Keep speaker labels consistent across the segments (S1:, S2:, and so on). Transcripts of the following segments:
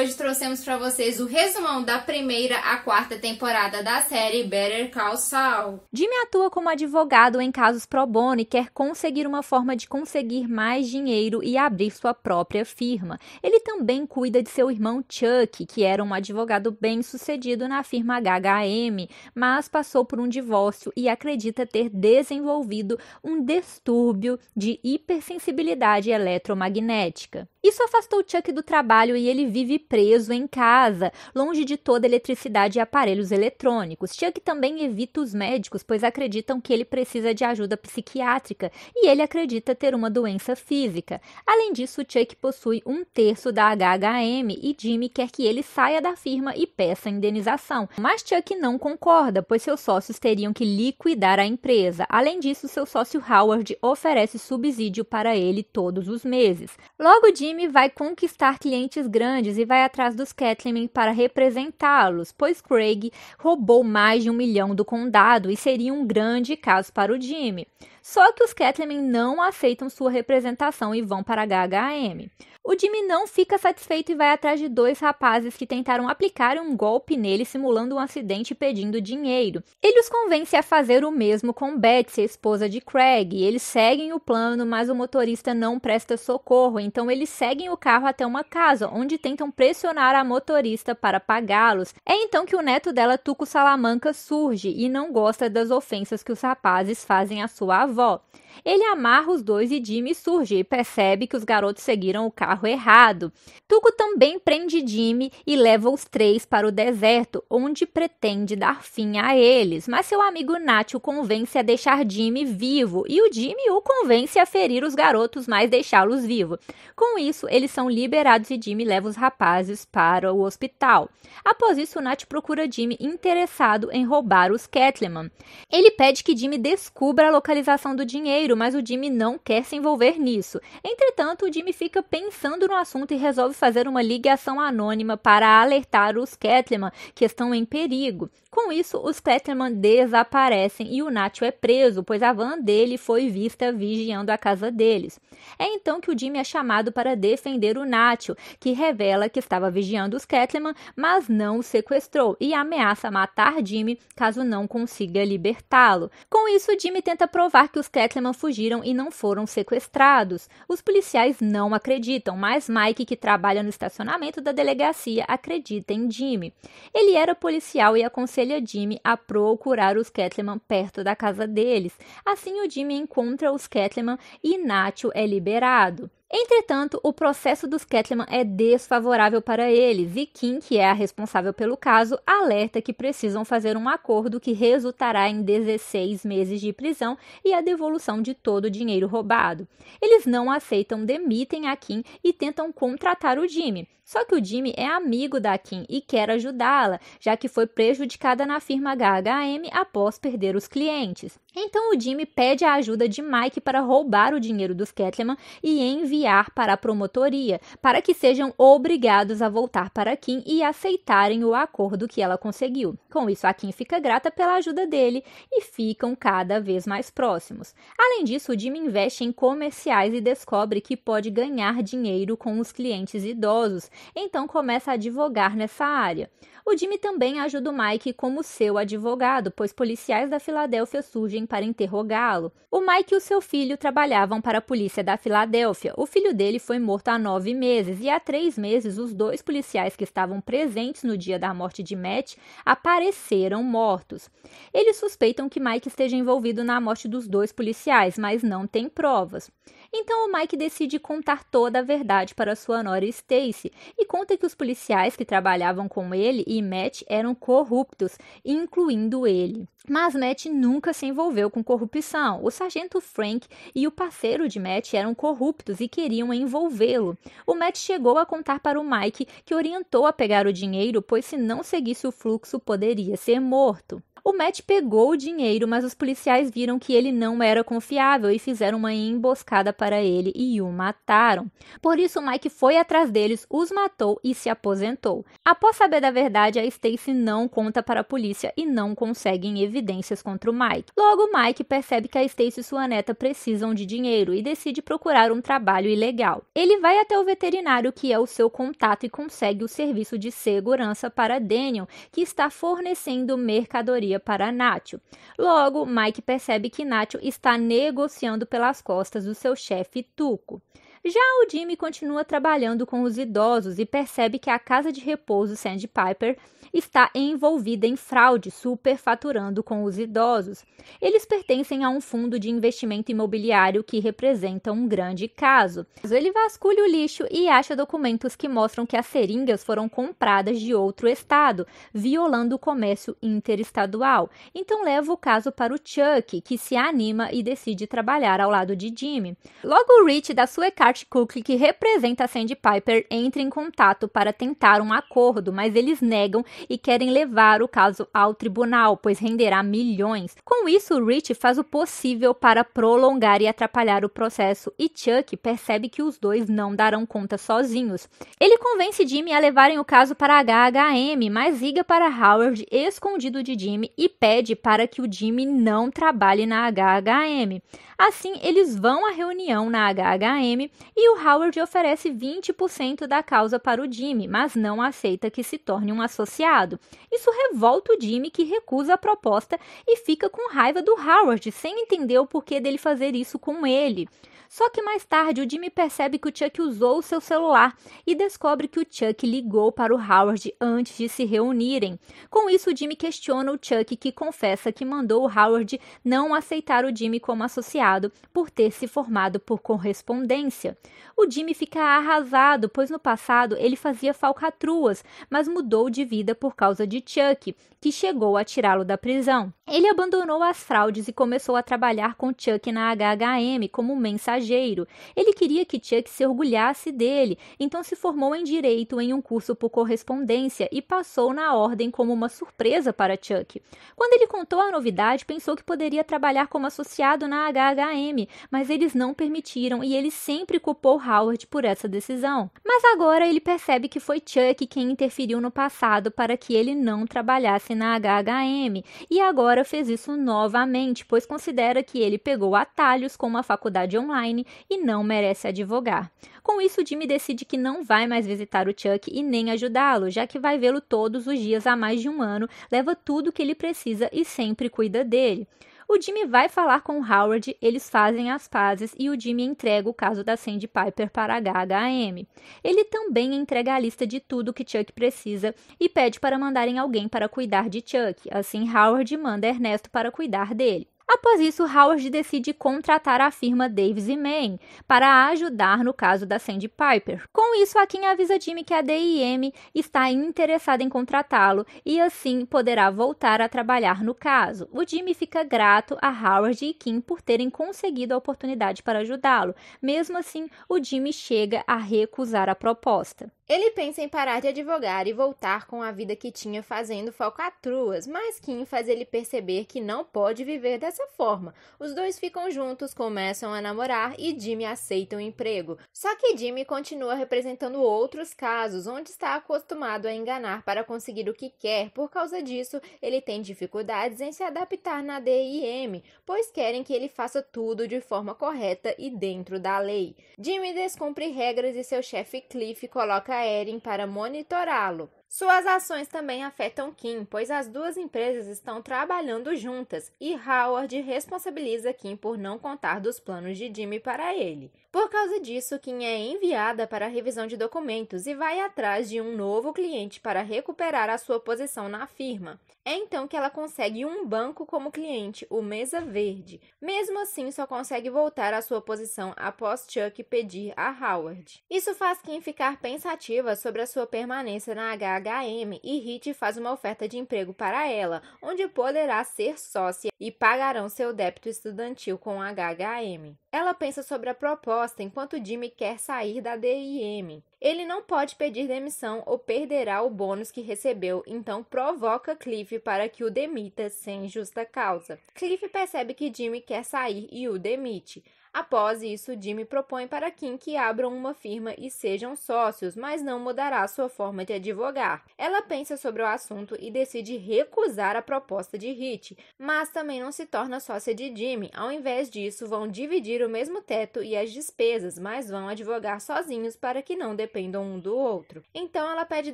S1: hoje trouxemos para vocês o resumão da primeira à quarta temporada da série Better Call Saul.
S2: Jimmy atua como advogado em casos pro bono e quer conseguir uma forma de conseguir mais dinheiro e abrir sua própria firma. Ele também cuida de seu irmão Chuck, que era um advogado bem-sucedido na firma HHM, mas passou por um divórcio e acredita ter desenvolvido um distúrbio de hipersensibilidade eletromagnética. Isso afastou Chuck do trabalho e ele vive preso em casa, longe de toda eletricidade e aparelhos eletrônicos. Chuck também evita os médicos, pois acreditam que ele precisa de ajuda psiquiátrica e ele acredita ter uma doença física. Além disso, Chuck possui 1/3 da HHM e Jimmy quer que ele saia da firma e peça indenização. Mas Chuck não concorda, pois seus sócios teriam que liquidar a empresa. Além disso, seu sócio Howard oferece subsídio para ele todos os meses. Logo, Jimmy vai conquistar clientes grandes e vai atrás dos Cattlemen para representá-los, pois Craig roubou mais de 1 milhão do condado e seria um grande caso para o Jimmy. Só que os Cattlemen não aceitam sua representação e vão para a HHM. O Jimmy não fica satisfeito e vai atrás de 2 rapazes que tentaram aplicar um golpe nele simulando um acidente e pedindo dinheiro. Ele os convence a fazer o mesmo com Betsy, a esposa de Craig. Eles seguem o plano, mas o motorista não presta socorro, então eles seguem o carro até uma casa, onde tentam pressionar a motorista para pagá-los. É então que o neto dela, Tuco Salamanca, surge e não gosta das ofensas que os rapazes fazem à sua avó. Ele amarra os dois e Jimmy surge e percebe que os garotos seguiram o carro errado. Tuco também prende Jimmy e leva os 3 para o deserto, onde pretende dar fim a eles. Mas seu amigo Nat o convence a deixar Jimmy vivo e o Jimmy o convence a ferir os garotos, mas deixá-los vivos. Com isso, eles são liberados e Jimmy leva os rapazes para o hospital. Após isso, Nat procura Jimmy interessado em roubar os Cattlemen. Ele pede que Jimmy descubra a localização do dinheiro, mas o Jimmy não quer se envolver nisso. Entretanto, o Jimmy fica pensando no assunto e resolve fazer uma ligação anônima para alertar os Cattlemen que estão em perigo. Com isso, os Cattlemen desaparecem e o Nacho é preso, pois a van dele foi vista vigiando a casa deles. É então que o Jimmy é chamado para defender o Nacho, que revela que estava vigiando os Cattlemen, mas não o sequestrou e ameaça matar Jimmy caso não consiga libertá-lo. Com isso, Jimmy tenta provar que os Cattlemen fugiram e não foram sequestrados. Os policiais não acreditam, mas Mike, que trabalha no estacionamento da delegacia, acredita em Jimmy. Ele era policial e aconselha Jimmy a procurar os Cattlemen perto da casa deles. Assim, o Jimmy encontra os Cattlemen e Nacho é liberado. Entretanto, o processo dos Cattlemen é desfavorável para eles e Kim, que é a responsável pelo caso, alerta que precisam fazer um acordo que resultará em 16 meses de prisão e a devolução de todo o dinheiro roubado. Eles não aceitam, demitem a Kim e tentam contratar o Jimmy. Só que o Jimmy é amigo da Kim e quer ajudá-la, já que foi prejudicada na firma HHM após perder os clientes. Então o Jimmy pede a ajuda de Mike para roubar o dinheiro dos Cattlemen e enviar para a promotoria, para que sejam obrigados a voltar para Kim e aceitarem o acordo que ela conseguiu. Com isso, a Kim fica grata pela ajuda dele e ficam cada vez mais próximos. Além disso, o Jimmy investe em comerciais e descobre que pode ganhar dinheiro com os clientes idosos, então começa a advogar nessa área. O Jimmy também ajuda o Mike como seu advogado, pois policiais da Filadélfia surgem para interrogá-lo. O Mike e o seu filho trabalhavam para a polícia da Filadélfia. O filho dele foi morto há 9 meses e há 3 meses os 2 policiais que estavam presentes no dia da morte de Matt apareceram mortos. Eles suspeitam que Mike esteja envolvido na morte dos 2 policiais, mas não tem provas. Então o Mike decide contar toda a verdade para sua nora Stacy e conta que os policiais que trabalhavam com ele e Matt eram corruptos, incluindo ele. Mas Matt nunca se envolveu com corrupção. O sargento Frank e o parceiro de Matt eram corruptos e queriam envolvê-lo. O Matt chegou a contar para o Mike que orientou a pegar o dinheiro, pois se não seguisse o fluxo poderia ser morto. O Matt pegou o dinheiro, mas os policiais viram que ele não era confiável e fizeram uma emboscada para ele e o mataram. Por isso, Mike foi atrás deles, os matou e se aposentou. Após saber da verdade, a Stacy não conta para a polícia e não conseguem evidências contra o Mike. Logo, Mike percebe que a Stacy e sua neta precisam de dinheiro e decide procurar um trabalho ilegal. Ele vai até o veterinário, que é o seu contato, e consegue o serviço de segurança para Daniel, que está fornecendo mercadoria para Nacho. Logo, Mike percebe que Nacho está negociando pelas costas do seu chefe Tuco. Já o Jimmy continua trabalhando com os idosos e percebe que a casa de repouso Sandpiper está envolvida em fraude, superfaturando com os idosos. Eles pertencem a um fundo de investimento imobiliário que representa um grande caso. Ele vasculha o lixo e acha documentos que mostram que as seringas foram compradas de outro estado, violando o comércio interestadual. Então leva o caso para o Chuck, que se anima e decide trabalhar ao lado de Jimmy. Logo, o Rich, da sua Cook, que representa a Sandpiper, entra em contato para tentar um acordo, mas eles negam e querem levar o caso ao tribunal, pois renderá milhões. Com isso, Rich faz o possível para prolongar e atrapalhar o processo, e Chuck percebe que os dois não darão conta sozinhos. Ele convence Jimmy a levarem o caso para a HHM, mas liga para Howard, escondido de Jimmy, e pede para que o Jimmy não trabalhe na HHM. Assim, eles vão à reunião na HHM e o Howard oferece 20% da causa para o Jimmy, mas não aceita que se torne um associado. Isso revolta o Jimmy, que recusa a proposta e fica com raiva do Howard, sem entender o porquê dele fazer isso com ele. Só que mais tarde, o Jimmy percebe que o Chuck usou o seu celular e descobre que o Chuck ligou para o Howard antes de se reunirem. Com isso, o Jimmy questiona o Chuck, que confessa que mandou o Howard não aceitar o Jimmy como associado por ter se formado por correspondência. O Jimmy fica arrasado, pois no passado ele fazia falcatruas, mas mudou de vida por causa de Chuck, que chegou a tirá-lo da prisão. Ele abandonou as fraudes e começou a trabalhar com Chuck na HHM como mensageiro. Ele queria que Chuck se orgulhasse dele, então se formou em Direito em um curso por correspondência e passou na ordem como uma surpresa para Chuck. Quando ele contou a novidade, pensou que poderia trabalhar como associado na HHM, mas eles não permitiram e ele sempre culpou Howard por essa decisão. Mas agora ele percebe que foi Chuck quem interferiu no passado para que ele não trabalhasse na HHM, e agora fez isso novamente, pois considera que ele pegou atalhos com uma faculdade online e não merece advogar. Com isso, Jimmy decide que não vai mais visitar o Chuck e nem ajudá-lo, já que vai vê-lo todos os dias há mais de um ano, leva tudo o que ele precisa e sempre cuida dele. O Jimmy vai falar com o Howard, eles fazem as pazes e o Jimmy entrega o caso da Sandpiper para a HHM. Ele também entrega a lista de tudo que Chuck precisa e pede para mandarem alguém para cuidar de Chuck. Assim, Howard manda Ernesto para cuidar dele. Após isso, Howard decide contratar a firma Davis & Mann para ajudar no caso da Sandpiper. Com isso, a Kim avisa Jimmy que a DIM está interessada em contratá-lo e assim poderá voltar a trabalhar no caso. O Jimmy fica grato a Howard e Kim por terem conseguido a oportunidade para ajudá-lo. Mesmo assim, o Jimmy chega a recusar a proposta.
S1: Ele pensa em parar de advogar e voltar com a vida que tinha fazendo falcatruas, mas Kim faz ele perceber que não pode viver dessa forma. Os dois ficam juntos, começam a namorar e Jimmy aceita o emprego. Só que Jimmy continua representando outros casos, onde está acostumado a enganar para conseguir o que quer. Por causa disso, ele tem dificuldades em se adaptar na DIM, pois querem que ele faça tudo de forma correta e dentro da lei. Jimmy descumpre regras e seu chefe Cliff coloca Erin para monitorá-lo. Suas ações também afetam Kim, pois as duas empresas estão trabalhando juntas e Howard responsabiliza Kim por não contar dos planos de Jimmy para ele. Por causa disso, Kim é enviada para a revisão de documentos e vai atrás de um novo cliente para recuperar a sua posição na firma. É então que ela consegue um banco como cliente, o Mesa Verde. Mesmo assim, só consegue voltar à sua posição após Chuck pedir a Howard. Isso faz Kim ficar pensativa sobre a sua permanência na HHM HHM e Hit faz uma oferta de emprego para ela, onde poderá ser sócia e pagarão seu débito estudantil com a HHM. Ela pensa sobre a proposta enquanto Jimmy quer sair da DIM. Ele não pode pedir demissão ou perderá o bônus que recebeu, então provoca Cliff para que o demita sem justa causa. Cliff percebe que Jimmy quer sair e o demite. Após isso, Jimmy propõe para Kim que abram uma firma e sejam sócios, mas não mudará sua forma de advogar. Ela pensa sobre o assunto e decide recusar a proposta de Hit, mas também não se torna sócia de Jimmy. Ao invés disso, vão dividir o mesmo teto e as despesas, mas vão advogar sozinhos para que não dependam um do outro. Então ela pede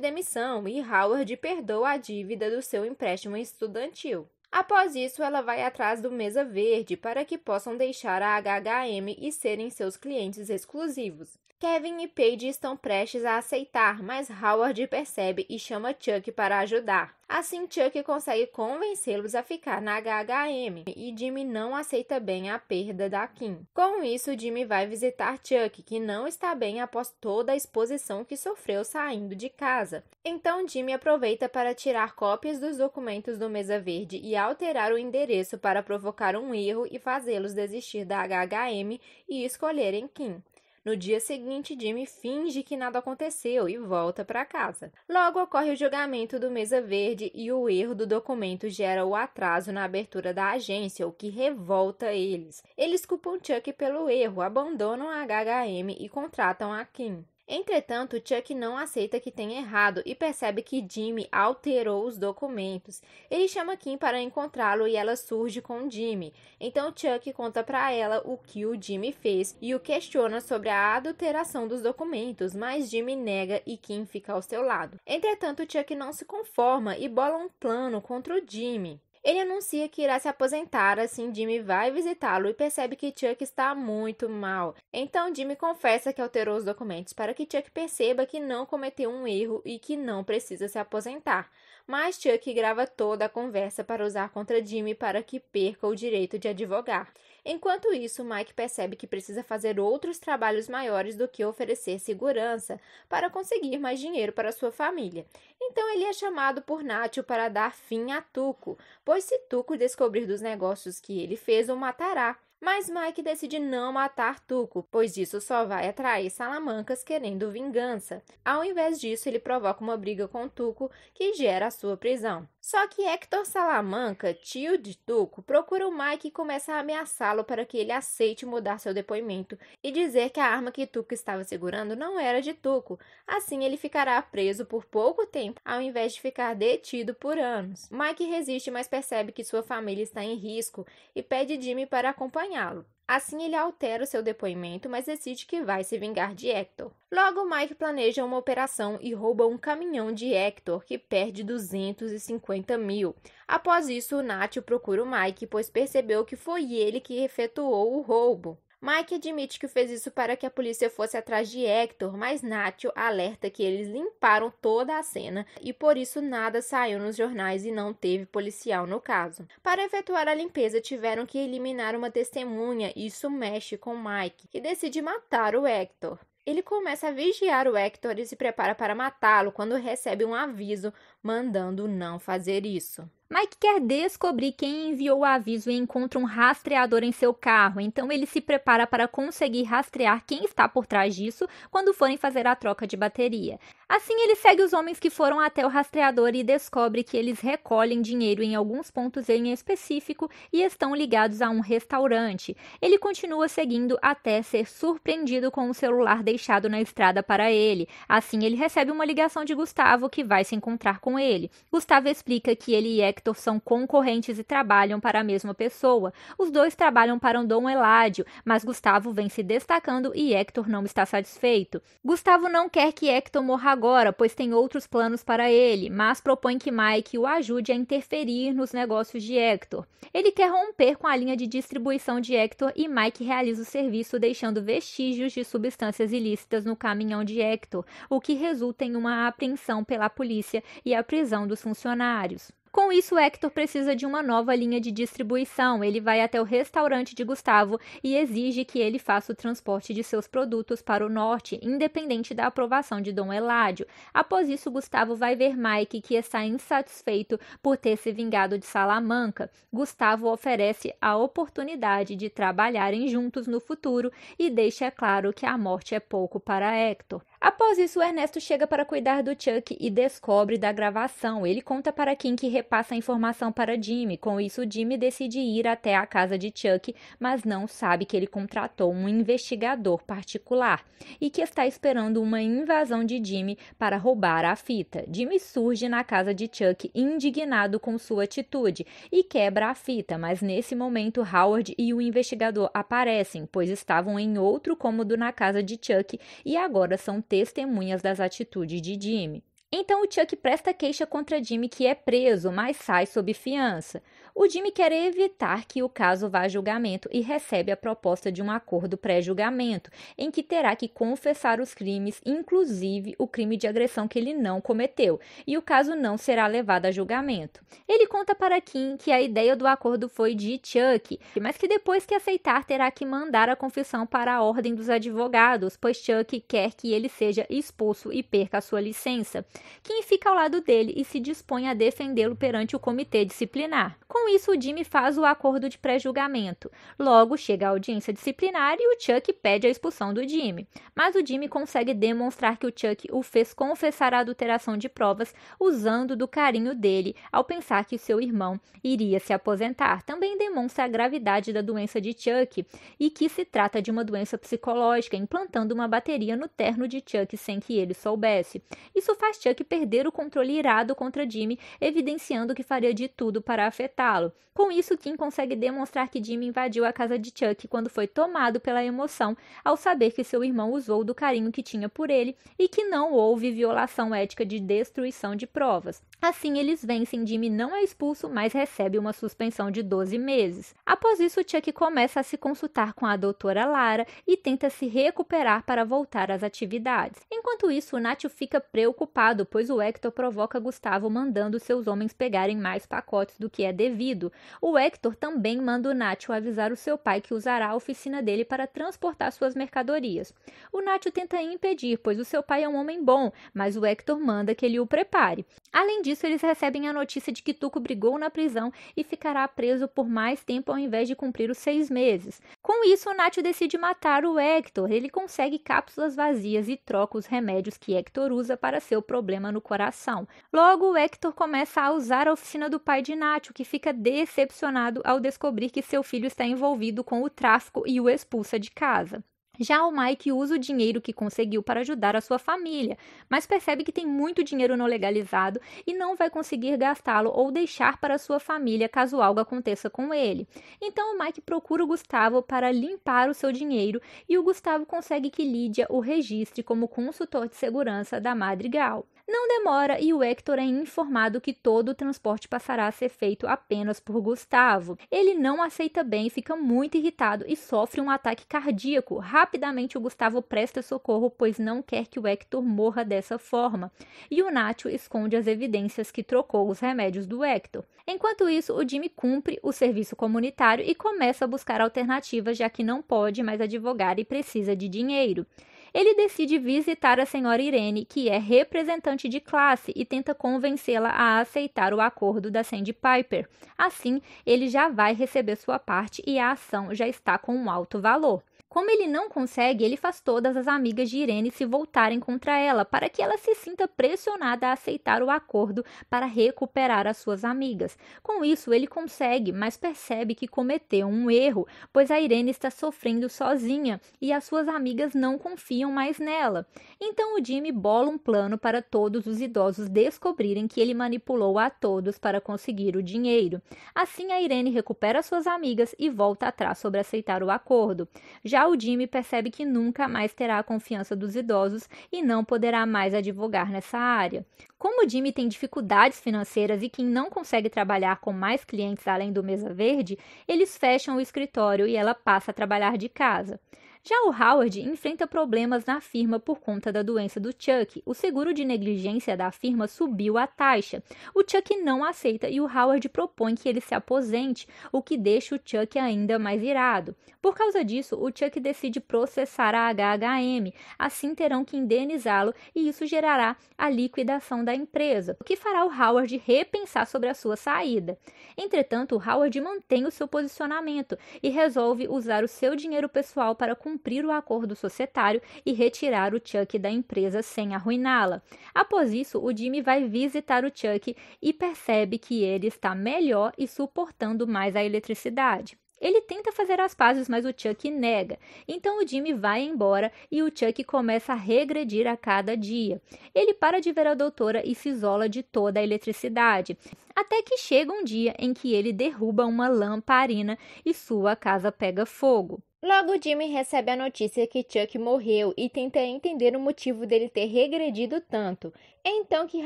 S1: demissão e Howard perdoa a dívida do seu empréstimo estudantil. Após isso, ela vai atrás do Mesa Verde para que possam deixar a HHM e serem seus clientes exclusivos. Kevin e Paige estão prestes a aceitar, mas Howard percebe e chama Chuck para ajudar. Assim, Chuck consegue convencê-los a ficar na HHM e Jimmy não aceita bem a perda da Kim. Com isso, Jimmy vai visitar Chuck, que não está bem após toda a exposição que sofreu saindo de casa. Então, Jimmy aproveita para tirar cópias dos documentos do Mesa Verde e alterar o endereço para provocar um erro e fazê-los desistir da HHM e escolherem Kim. No dia seguinte, Jimmy finge que nada aconteceu e volta para casa. Logo ocorre o julgamento do Mesa Verde e o erro do documento gera o atraso na abertura da agência, o que revolta eles. Eles culpam Chuck pelo erro, abandonam a HHM e contratam a Kim. Entretanto, Chuck não aceita que tenha errado e percebe que Jimmy alterou os documentos. Ele chama Kim para encontrá-lo e ela surge com Jimmy. Então Chuck conta para ela o que o Jimmy fez e o questiona sobre a adulteração dos documentos, mas Jimmy nega e Kim fica ao seu lado. Entretanto, Chuck não se conforma e bola um plano contra o Jimmy. Ele anuncia que irá se aposentar, assim Jimmy vai visitá-lo e percebe que Chuck está muito mal. Então Jimmy confessa que alterou os documentos para que Chuck perceba que não cometeu um erro e que não precisa se aposentar. Mas Chuck grava toda a conversa para usar contra Jimmy para que perca o direito de advogar. Enquanto isso, Mike percebe que precisa fazer outros trabalhos maiores do que oferecer segurança para conseguir mais dinheiro para sua família. Então ele é chamado por Nacho para dar fim a Tuco, pois se Tuco descobrir dos negócios que ele fez, o matará. Mas Mike decide não matar Tuco, pois isso só vai atrair Salamancas querendo vingança. Ao invés disso, ele provoca uma briga com Tuco, que gera a sua prisão. Só que Hector Salamanca, tio de Tuco, procura o Mike e começa a ameaçá-lo para que ele aceite mudar seu depoimento e dizer que a arma que Tuco estava segurando não era de Tuco. Assim, ele ficará preso por pouco tempo, ao invés de ficar detido por anos. Mike resiste, mas percebe que sua família está em risco e pede Jimmy para acompanhá-lo. Assim, ele altera o seu depoimento, mas decide que vai se vingar de Hector. Logo, Mike planeja uma operação e rouba um caminhão de Hector, que perde 250 mil. Após isso, Nacho procura o Mike, pois percebeu que foi ele que efetuou o roubo. Mike admite que fez isso para que a polícia fosse atrás de Hector, mas Nacho alerta que eles limparam toda a cena e por isso nada saiu nos jornais e não teve policial no caso. Para efetuar a limpeza, tiveram que eliminar uma testemunha e isso mexe com Mike, que decide matar o Hector. Ele começa a vigiar o Hector e se prepara para matá-lo quando recebe um aviso mandando não fazer isso.
S2: Mike quer descobrir quem enviou o aviso e encontra um rastreador em seu carro, então ele se prepara para conseguir rastrear quem está por trás disso quando forem fazer a troca de bateria. Assim, ele segue os homens que foram até o rastreador e descobre que eles recolhem dinheiro em alguns pontos em específico e estão ligados a um restaurante. Ele continua seguindo até ser surpreendido com o celular deixado na estrada para ele. Assim, ele recebe uma ligação de Gustavo, que vai se encontrar com ele. Gustavo explica que ele e Hector são concorrentes e trabalham para a mesma pessoa. Os dois trabalham para um Dom Eládio, mas Gustavo vem se destacando e Hector não está satisfeito. Gustavo não quer que Hector morra agora, pois tem outros planos para ele, mas propõe que Mike o ajude a interferir nos negócios de Hector. Ele quer romper com a linha de distribuição de Hector e Mike realiza o serviço deixando vestígios de substâncias ilícitas no caminhão de Hector, o que resulta em uma apreensão pela polícia e a prisão dos funcionários. Com isso, Hector precisa de uma nova linha de distribuição. Ele vai até o restaurante de Gustavo e exige que ele faça o transporte de seus produtos para o norte, independente da aprovação de Dom Eládio. Após isso, Gustavo vai ver Mike, que está insatisfeito por ter se vingado de Salamanca. Gustavo oferece a oportunidade de trabalharem juntos no futuro e deixa claro que a morte é pouco para Hector. Após isso, Ernesto chega para cuidar do Chuck e descobre da gravação. Ele conta para Kim que repassa a informação para Jimmy. Com isso, Jimmy decide ir até a casa de Chuck, mas não sabe que ele contratou um investigador particular e que está esperando uma invasão de Jimmy para roubar a fita. Jimmy surge na casa de Chuck indignado com sua atitude e quebra a fita, mas nesse momento Howard e o investigador aparecem, pois estavam em outro cômodo na casa de Chuck e agora são testemunhas das atitudes de Jimmy. Então o Chuck presta queixa contra Jimmy, que é preso, mas sai sob fiança. O Jimmy quer evitar que o caso vá a julgamento e recebe a proposta de um acordo pré-julgamento, em que terá que confessar os crimes, inclusive o crime de agressão que ele não cometeu, e o caso não será levado a julgamento. Ele conta para Kim que a ideia do acordo foi de Chuck, mas que depois que aceitar terá que mandar a confissão para a ordem dos advogados, pois Chuck quer que ele seja expulso e perca a sua licença. Kim fica ao lado dele e se dispõe a defendê-lo perante o comitê disciplinar. Com isso, o Jimmy faz o acordo de pré-julgamento. Logo, chega a audiência disciplinar e o Chuck pede a expulsão do Jimmy. Mas o Jimmy consegue demonstrar que o Chuck o fez confessar a adulteração de provas usando do carinho dele ao pensar que seu irmão iria se aposentar. Também demonstra a gravidade da doença de Chuck e que se trata de uma doença psicológica, implantando uma bateria no terno de Chuck sem que ele soubesse. Isso faz Chuck perder o controle irado contra Jimmy, evidenciando que faria de tudo para afetá-lo. Com isso, Kim consegue demonstrar que Jimmy invadiu a casa de Chuck quando foi tomado pela emoção ao saber que seu irmão usou do carinho que tinha por ele e que não houve violação ética de destruição de provas. Assim, eles vencem. Jimmy não é expulso, mas recebe uma suspensão de 12 meses. Após isso, Chuck começa a se consultar com a doutora Lara e tenta se recuperar para voltar às atividades. Enquanto isso, o Nacho fica preocupado, pois o Hector provoca Gustavo mandando seus homens pegarem mais pacotes do que é devido. O Hector também manda o Nacho avisar o seu pai que usará a oficina dele para transportar suas mercadorias. O Nacho tenta impedir, pois o seu pai é um homem bom, mas o Hector manda que ele o prepare. Além disso, eles recebem a notícia de que Tuco brigou na prisão e ficará preso por mais tempo ao invés de cumprir os 6 meses. Com isso, o Nacho decide matar o Hector. Ele consegue cápsulas vazias e troca os remédios que Hector usa para seu problema no coração. Logo, o Hector começa a usar a oficina do pai de Nacho, que fica decepcionado ao descobrir que seu filho está envolvido com o tráfico e o expulsa de casa. Já o Mike usa o dinheiro que conseguiu para ajudar a sua família, mas percebe que tem muito dinheiro não legalizado e não vai conseguir gastá-lo ou deixar para sua família caso algo aconteça com ele. Então o Mike procura o Gustavo para limpar o seu dinheiro e o Gustavo consegue que Lídia o registre como consultor de segurança da Madrigal. Não demora e o Hector é informado que todo o transporte passará a ser feito apenas por Gustavo. Ele não aceita bem, fica muito irritado e sofre um ataque cardíaco. Rapidamente o Gustavo presta socorro, pois não quer que o Hector morra dessa forma. E o Nacho esconde as evidências que trocou os remédios do Hector. Enquanto isso, o Jimmy cumpre o serviço comunitário e começa a buscar alternativas, já que não pode mais advogar e precisa de dinheiro. Ele decide visitar a senhora Irene, que é representante de classe, e tenta convencê-la a aceitar o acordo da Sandy Piper. Assim, ele já vai receber sua parte e a ação já está com um alto valor. Como ele não consegue, ele faz todas as amigas de Irene se voltarem contra ela, para que ela se sinta pressionada a aceitar o acordo para recuperar as suas amigas. Com isso, ele consegue, mas percebe que cometeu um erro, pois a Irene está sofrendo sozinha e as suas amigas não confiam mais nela. Então o Jimmy bola um plano para todos os idosos descobrirem que ele manipulou a todos para conseguir o dinheiro. Assim, a Irene recupera suas amigas e volta atrás sobre aceitar o acordo. Já o Jimmy percebe que nunca mais terá a confiança dos idosos e não poderá mais advogar nessa área. Como o Jimmy tem dificuldades financeiras e Kim não consegue trabalhar com mais clientes além do Mesa Verde, eles fecham o escritório e ela passa a trabalhar de casa. Já o Howard enfrenta problemas na firma por conta da doença do Chuck. O seguro de negligência da firma subiu a taxa. O Chuck não aceita e o Howard propõe que ele se aposente, o que deixa o Chuck ainda mais irado. Por causa disso, o Chuck decide processar a HHM. Assim terão que indenizá-lo e isso gerará a liquidação da empresa, o que fará o Howard repensar sobre a sua saída. Entretanto, o Howard mantém o seu posicionamento e resolve usar o seu dinheiro pessoal para cumprir o acordo societário e retirar o Chuck da empresa sem arruiná-la. Após isso, o Jimmy vai visitar o Chuck e percebe que ele está melhor e suportando mais a eletricidade. Ele tenta fazer as pazes, mas o Chuck nega. Então o Jimmy vai embora e o Chuck começa a regredir a cada dia. Ele para de ver a doutora e se isola de toda a eletricidade. Até que chega um dia em que ele derruba uma lamparina e sua casa pega fogo.
S1: Logo, Jimmy recebe a notícia que Chuck morreu e tenta entender o motivo dele ter regredido tanto. É então que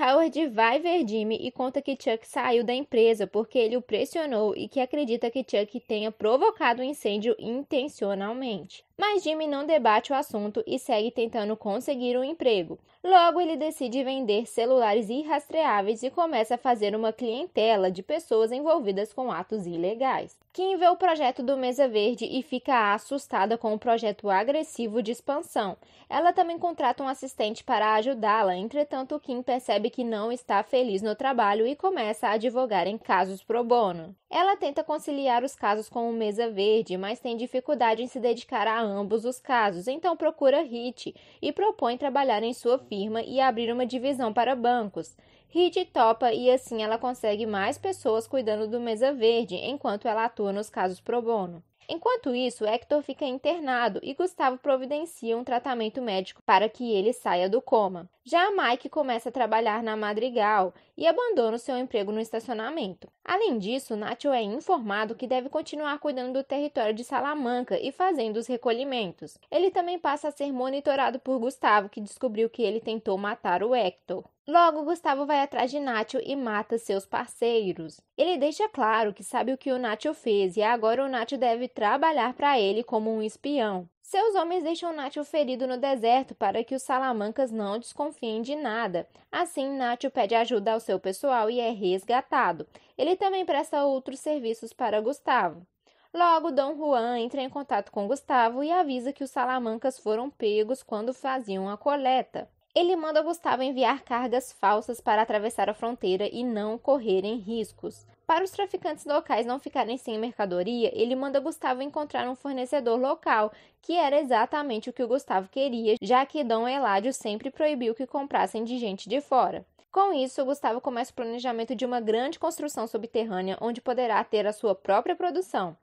S1: Howard vai ver Jimmy e conta que Chuck saiu da empresa porque ele o pressionou e que acredita que Chuck tenha provocado o incêndio intencionalmente. Mas Jimmy não debate o assunto e segue tentando conseguir um emprego. Logo, ele decide vender celulares irrastreáveis e começa a fazer uma clientela de pessoas envolvidas com atos ilegais. Kim vê o projeto do Mesa Verde e fica assustada com o projeto agressivo de expansão. Ela também contrata um assistente para ajudá-la, entretanto Kim percebe que não está feliz no trabalho e começa a advogar em casos pro bono. Ela tenta conciliar os casos com o Mesa Verde, mas tem dificuldade em se dedicar a ambos os casos, então procura Hit e propõe trabalhar em sua firma e abrir uma divisão para bancos. Hit topa e assim ela consegue mais pessoas cuidando do Mesa Verde, enquanto ela atua nos casos pro bono. Enquanto isso, Hector fica internado e Gustavo providencia um tratamento médico para que ele saia do coma. Já Mike começa a trabalhar na Madrigal e abandona o seu emprego no estacionamento. Além disso, Nacho é informado que deve continuar cuidando do território de Salamanca e fazendo os recolhimentos. Ele também passa a ser monitorado por Gustavo, que descobriu que ele tentou matar o Hector. Logo, Gustavo vai atrás de Nacho e mata seus parceiros. Ele deixa claro que sabe o que o Nacho fez e agora o Nacho deve trabalhar para ele como um espião. Seus homens deixam Nacho ferido no deserto para que os salamancas não desconfiem de nada. Assim, Nacho pede ajuda ao seu pessoal e é resgatado. Ele também presta outros serviços para Gustavo. Logo, Dom Juan entra em contato com Gustavo e avisa que os salamancas foram pegos quando faziam a coleta. Ele manda Gustavo enviar cargas falsas para atravessar a fronteira e não correrem riscos. Para os traficantes locais não ficarem sem mercadoria, ele manda Gustavo encontrar um fornecedor local, que era exatamente o que o Gustavo queria, já que Dom Eládio sempre proibiu que comprassem de gente de fora. Com isso, Gustavo começa o planejamento de uma grande construção subterrânea, onde poderá ter a sua própria produção.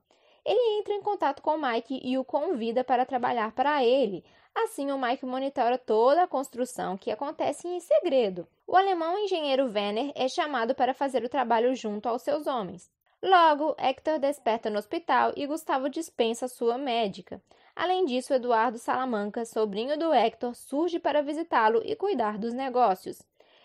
S1: Ele entra em contato com Mike e o convida para trabalhar para ele. Assim, o Mike monitora toda a construção, que acontece em segredo. O alemão engenheiro Werner é chamado para fazer o trabalho junto aos seus homens. Logo, Hector desperta no hospital e Gustavo dispensa sua médica. Além disso, Eduardo Salamanca, sobrinho do Hector, surge para visitá-lo e cuidar dos negócios.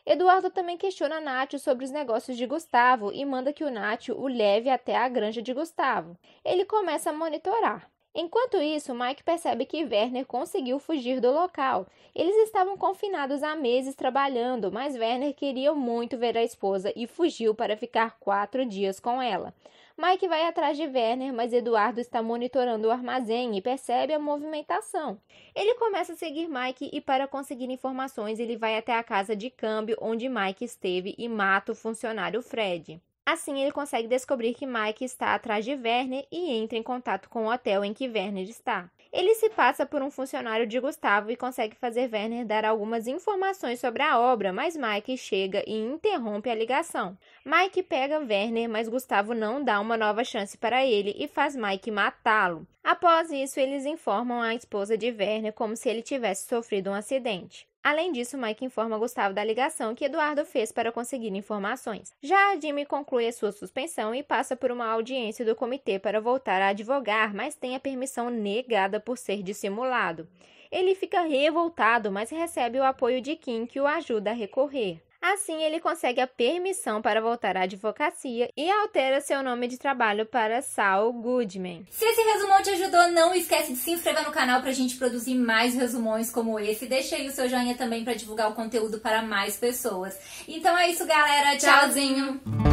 S1: Eduardo também questiona Nacho sobre os negócios de Gustavo e manda que o Nacho o leve até a granja de Gustavo. Ele começa a monitorar. Enquanto isso, Mike percebe que Werner conseguiu fugir do local. Eles estavam confinados há meses trabalhando, mas Werner queria muito ver a esposa e fugiu para ficar 4 dias com ela. Mike vai atrás de Werner, mas Eduardo está monitorando o armazém e percebe a movimentação. Ele começa a seguir Mike e, para conseguir informações, ele vai até a casa de câmbio onde Mike esteve e mata o funcionário Fred. Assim, ele consegue descobrir que Mike está atrás de Werner e entra em contato com o hotel em que Werner está. Ele se passa por um funcionário de Gustavo e consegue fazer Werner dar algumas informações sobre a obra, mas Mike chega e interrompe a ligação. Mike pega Werner, mas Gustavo não dá uma nova chance para ele e faz Mike matá-lo. Após isso, eles informam a esposa de Werner como se ele tivesse sofrido um acidente. Além disso, Mike informa Gustavo da ligação que Eduardo fez para conseguir informações. Já Jimmy conclui a sua suspensão e passa por uma audiência do comitê para voltar a advogar, mas tem a permissão negada por ser dissimulado. Ele fica revoltado, mas recebe o apoio de Kim, que o ajuda a recorrer. Assim, ele consegue a permissão para voltar à advocacia e altera seu nome de trabalho para Saul Goodman.
S2: Se esse resumão te ajudou, não esquece de se inscrever no canal pra gente produzir mais resumões como esse. Deixa aí o seu joinha também pra divulgar o conteúdo para mais pessoas. Então é isso, galera. Tchauzinho!